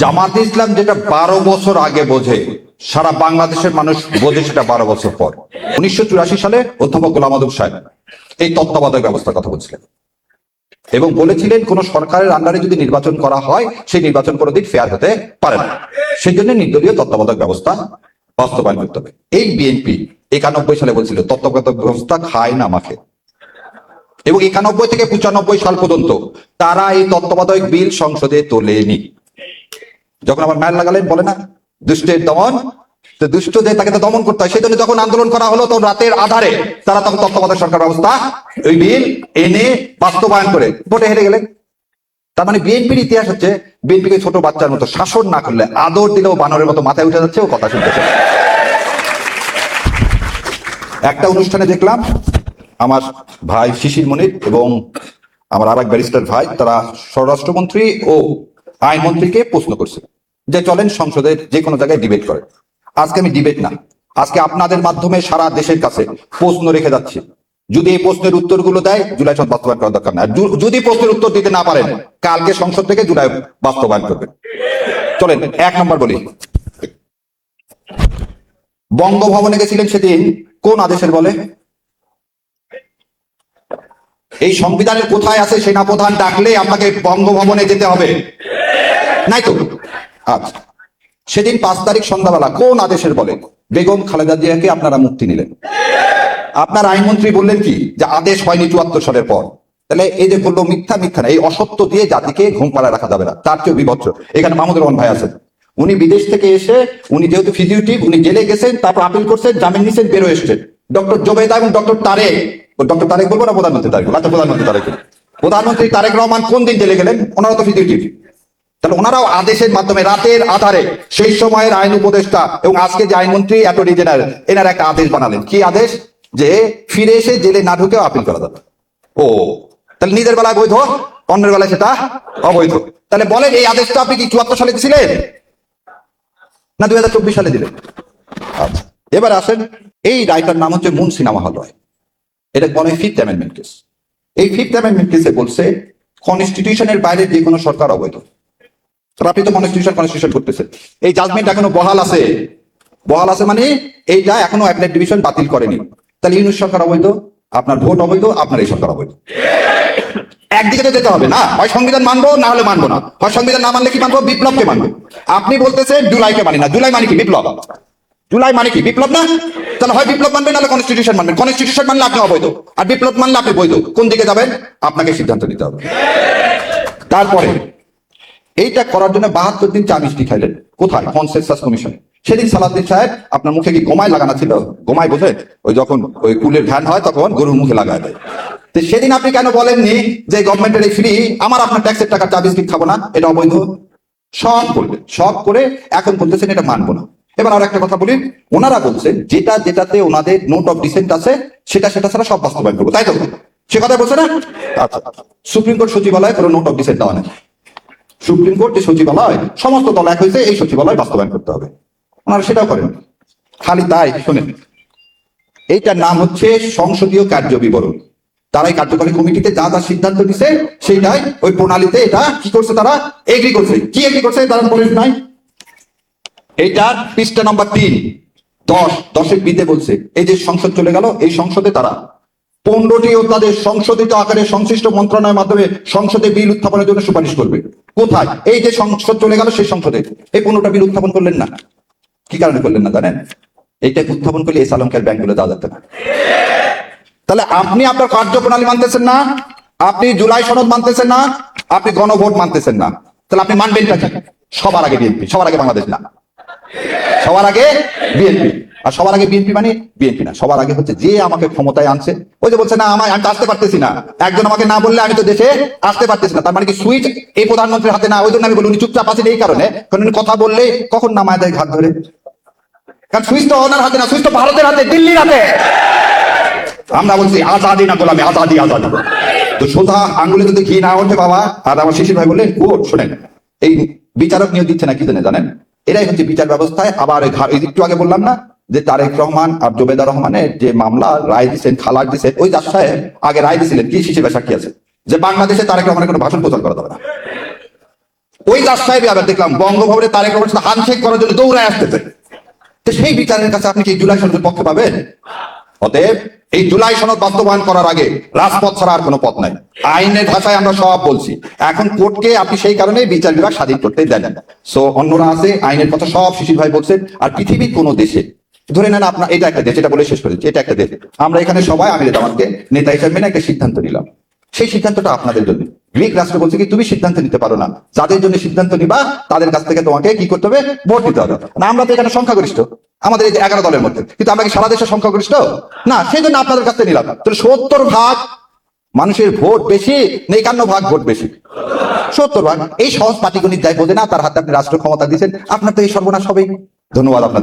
জামাতে ইসলাম যেটা 12 বছর আগে বোঝে, সারা বাংলাদেশের মানুষ বোঝে সেটা 12 বছর পর। 1984 সালে অধ্যাপক গোলাম আযম সাহেব এই তত্ত্বাবধায়ক ব্যবস্থার কথা বলছিলেন এবং বলেছিলেন কোন সরকারের আন্ডারে যদি নির্বাচন করা হয় সেই নির্বাচন কোনোদিন ফেয়ার হতে পারে না, সেই জন্য নির্দলীয় তত্ত্বাবধায়ক ব্যবস্থা বাস্তবায়ন করতে হবে। এই বিএনপি 91 সালে বলছিল তত্ত্বাবধায়ক ব্যবস্থা খায় না মাখে, এবং 91 থেকে 95 সাল পর্যন্ত তারা এই তত্ত্বাবধায়ক বিল সংসদে তোলেনি। যখন আমার মায়ের লাগালেন বলে না দুষ্টের দমন, তো দুষ্টদের তাকে তো দমন করতে হয়, সেই জন্য যখন আন্দোলন করা হলো তখন রাতের আধারে তারা তখন তত্ত্বাবধায়ক সরকার ব্যবস্থা ওই বিল এনে বাস্তবায়ন করে ভোটে হেরে গেলেন। তার মানে বিএনপির ইতিহাস হচ্ছে বিএনপিকে ছোট বাচ্চার মতো শাসন না করলে আদর দিলেও বানরের মতো মাথায় উঠে যাচ্ছে ও কথা শুনতেছে। একটা অনুষ্ঠানে দেখলাম আমার ভাই শিশির মনির এবং আমার আর এক ব্যারিস্টার ভাই তারা স্বরাষ্ট্রমন্ত্রী ও আইনমন্ত্রীকে প্রশ্ন করছে যে চলেন সংসদের যে কোনো জায়গায় ডিবেট করেন। আজকে আমি ডিবেট না, আজকে আপনাদের মাধ্যমে সারা দেশের কাছে প্রশ্ন রেখে যাচ্ছি, যদি এই প্রশ্নের উত্তরগুলো দেয় জুলাই সনদ বাস্তবায়ন করার দরকার না, যদি প্রশ্নের উত্তর দিতে না পারেন কালকে সংসদ থেকে জুলাই বাস্তবায়ন করবেন। চলেন 1 নম্বর বলি, বঙ্গভবনে গেছিলেন সেদিন কোন আদেশের বলে? এই সংবিধানের কোথায় আছে সেনাপ্রধান ডাকলে আপনাকে বঙ্গভবনে যেতে হবে? নাই তো। আচ্ছা, সেদিন 5 তারিখ সন্ধ্যাবেলা কোন আদেশের বলে বেগম খালেদা জিয়াকে আপনারা মুক্তি নিলেন? আপনার আইনমন্ত্রী বললেন কি যে আদেশ হয়নি 74 সালের পর। তাহলে এই যে বললো মিথ্যা মিথ্যা না, এই অসত্য দিয়ে জাতিকে ঘুম পাড়ায় রাখা যাবে না। তার চেয়ে বিভৎস এখানে মাহমুদুর রহমান ভাই আছেন, উনি বিদেশ থেকে এসে উনি যেহেতু ফিজিউটিভ উনি জেলে গেছেন, তারপর আপিল করছেন, জামিন নিছেন, বেরো এসছেন। ডক্টর জোবেদা এবং ডক্টর তারেক বলবো না প্রধানমন্ত্রী তারেক? আচ্ছা, প্রধানমন্ত্রী তারেক রহমান কোন দিন জেলে গেলেন? ওনারা তো ফিজিউটিভ। তাহলে ওনারাও আদেশের মাধ্যমে রাতের আধারে সেই সময়ের আইন উপদেষ্টা এবং আজকে যে আইনমন্ত্রী অ্যাটর্নি জেনারেল এনার একটা আদেশ বানালেন। কি আদেশ? যে ফিরে এসে জেলে না ঢুকেও আপিল করা যাবে। ও, তাহলে নিজের বেলায় বৈধ, অন্যের বেলায় সেটা অবৈধ। তাহলে বলেন এই আদেশটা আপনি কি 74 সালে দিয়েছিলেন না 2024 সালে দিলেন? আচ্ছা, এবার আসেন, এই রায়টার নাম হচ্ছে মুন সিনেমা হল। এটা বলে 5th অ্যামেন্ডমেন্ট কেস। এই 5th অ্যামেন্ডমেন্ট কেসে বলছে কনস্টিটিউশনের বাইরে যে কোনো সরকার অবৈধ। আপনি তো কনস্টিটিউশন করতেছেন, এই জাজমেন্ট এখনো বহাল আছে মানে এইটা এখনো অ্যাপেলেট ডিভিশন বাতিল করেনি। তাহলে ইউনিট সরকার অবৈধ, আপনার ভোট অবৈধ, আপনার এই সরকার অবৈধ। একদিকে তো যেতে হবে না, হয় সংবিধান মানবো না হলে মানবো না, হয় সংবিধান না মানলে কি মানবো? বিপ্লবকে মানবো। আপনি বলতেছেন জুলাইকে মানি না, জুলাই মানে কি? বিপ্লব। জুলাই মানে কি? বিপ্লব না? তাহলে হয় বিপ্লব মানবেন নাহলে কনস্টিটিউশন মানবেন। কনস্টিটিউশন মানলে আপনি অবৈধ, আর বিপ্লব মানলে আপনি বৈধ। কোন দিকে যাবেন আপনাকে সিদ্ধান্ত নিতে হবে। তারপরে এইটা করার জন্য 72 দিন চা মিষ্টি খাইলেন। কোথায়? কনসেনসাস কমিশনে। সেদিন সালাউদ্দিন সাহেব আপনার মুখে কি গোমায় লাগানো ছিল? গোমায় বোঝে, ওই যখন ওই কুলের ভ্যান হয় তখন গরুর মুখে লাগায় দেয়। তো সেদিন আপনি কেন বলেননি যে গভর্নমেন্টের এই ফ্রি, আমার আপনার ট্যাক্সের টাকা চা বিস্কিট খাবো না, এটা অবৈধ? সব করে এখন বলতেছেন এটা মানবো না। এবার আর একটা কথা বলি, ওনারা বলছেন যেটাতে ওনাদের নোট অফ ডিসেন্ট আছে সেটা ছাড়া সব বাস্তবায়ন করবো, তাই তো? সে কথা বলছে না? আচ্ছা, সুপ্রিম কোর্ট সচিবালয়ে কোনো নোট অফ ডিসেন্ট দেওয়া নেই। সুপ্রিম কোর্ট যে সচিবালয় সমস্ত দল এক হয়েছে এই সচিবালয় বাস্তবায়ন করতে হবে, ওনারা সেটাও করেন। খালি তাই শোনেন, এইটার নাম হচ্ছে সংসদীয় কার্য বিবরণ। তারাই কার্যকরী কমিটিতে যা যা সিদ্ধান্ত দিছে সেইটাই ওই প্রণালীতে এটা কি করছে, তারা এগ্রি করছে। কি এগ্রি করছে তারা বলে নাই? এইটার পৃষ্ঠা নাম্বার 3 10 বিতে বলছে এই যে সংসদ চলে গেল, এই সংসদে তারা 15টি অধ্যাদেশ সংশোধিত আকারে সংশ্লিষ্ট মন্ত্রণালয়ের মাধ্যমে সংসদে বিল উত্থাপনের জন্য সুপারিশ করবে। কোথায়? এই যে সংসদ চলে গেল সেই সংসদে এই 15টা বিল উত্থাপন করলেন না। কি কারণে করলেন না জানেন? এইটা উত্থাপন করলে এই সালমকের ব্যাংকগুলো দেওয়া যেত না। তাহলে আপনি আপনার কার্যপ্রণালী মানতেছেন না, আপনি জুলাই সনদ মানতেছেন না, আপনি গণভোট মানতেছেন না। তাহলে আপনি মানবেনটা কি? সবার আগে বিএনপি, সবার আগে বাংলাদেশ না, সবার আগে বিএনপি। আর সবার আগে বিএনপি মানে বিএনপি না, সবার আগে হচ্ছে যে আমাকে ক্ষমতায় আনছে। ওই যে বলছে না আমি আসতে পারতেছি না, একজন আমাকে না বললে আমি তো দেশে আসতে পারতেছি না। তার মানে কি সুইচ এই প্রধানমন্ত্রীর হাতে না? ওই জন্য আমি বলি উনি চুপচাপ আছেন এই কারণে, কারণ উনি কথা বললে কখন নামায় দেয় ঘাট ধরে। কারণ সুইচ তো ওনার হাতে না, সুইচ তো ভারতের হাতে, দিল্লির হাতে। আমরা বলছি আজাদি না গোলামি, আজাদি। তো সোজা আঙ্গুলে যদি ঘি না ওঠে বাবা। আর আমার শিশির ভাই বললেন কোর্ট শোনেন, এই বিচারক নিয়োগ দিচ্ছে না কি জানেন? এরাই হচ্ছে বিচার ব্যবস্থায় আবার একটু আগে বললাম না যে তারেক রহমান আর জোবেদা রহমানের যে মামলা রায় দিচ্ছেন, খালার দিচ্ছেন, ওই জাজ সাহেব আগে রায় দিয়েছিলেন কি? শিশির ভাই সাক্ষী আছে যে বাংলাদেশে তারেক রহমানের কোনো ভাষণ প্রচার করা যাবে না। ওই জাজ সাহেব আবার দেখলাম বঙ্গভবনে তারেক রহমানের সাথে হ্যান্ডশেক করার জন্য দৌড়ায় আসতেছে। তো সেই বিচারের কাছে আপনি কি জুলাই সনদের পক্ষে পাবেন? অতএব এই জুলাই সনদ বাস্তবায়ন করার আগে রাজপথ ছাড়া আর কোনো পথ নাই। আইনের ভাষায় আমরা সব বলছি, এখন কোর্টকে আপনি সেই কারণে বিচার বিভাগ স্বাধীন করতে দেন। সো অন্যরা আছে আইনের কথা সব শিশির ভাই বলছেন। আর পৃথিবীর কোন দেশে ধরে নেন আপনার এটা একটা দেশ, এটা বলে শেষ করেছি, এটা একটা দেশ, আমরা এখানে সবাই আমিরে জামাতকে নেতা হিসেবে মেনে একটা সিদ্ধান্ত নিলাম। সেই সিদ্ধান্তটা আপনাদের জন্য। গ্রিক রাষ্ট্র বলছে কি তুমি সিদ্ধান্ত নিতে পারো না, যাদের জন্য সিদ্ধান্ত নিবা তাদের কাছ থেকে তোমাকে কি করতে হবে, ভোট দিতে হবে। না আমরা তো এখানে সংখ্যাগরিষ্ঠ, আমাদের এই যে 11 দলের মধ্যে, কিন্তু আমরা কি সারা দেশের সংখ্যাগরিষ্ঠ না, সেই জন্য আপনাদের কাছ থেকে নিলাম। তাহলে 70% মানুষের ভোট বেশি না 51% ভোট বেশি? 70%। এই সহজ পাটিগণিত যাই বোঝে না তার হাতে আপনি রাষ্ট্র ক্ষমতা দিচ্ছেন, আপনার তো এই সর্বনাশ হবেই। ধন্যবাদ আপনাদের।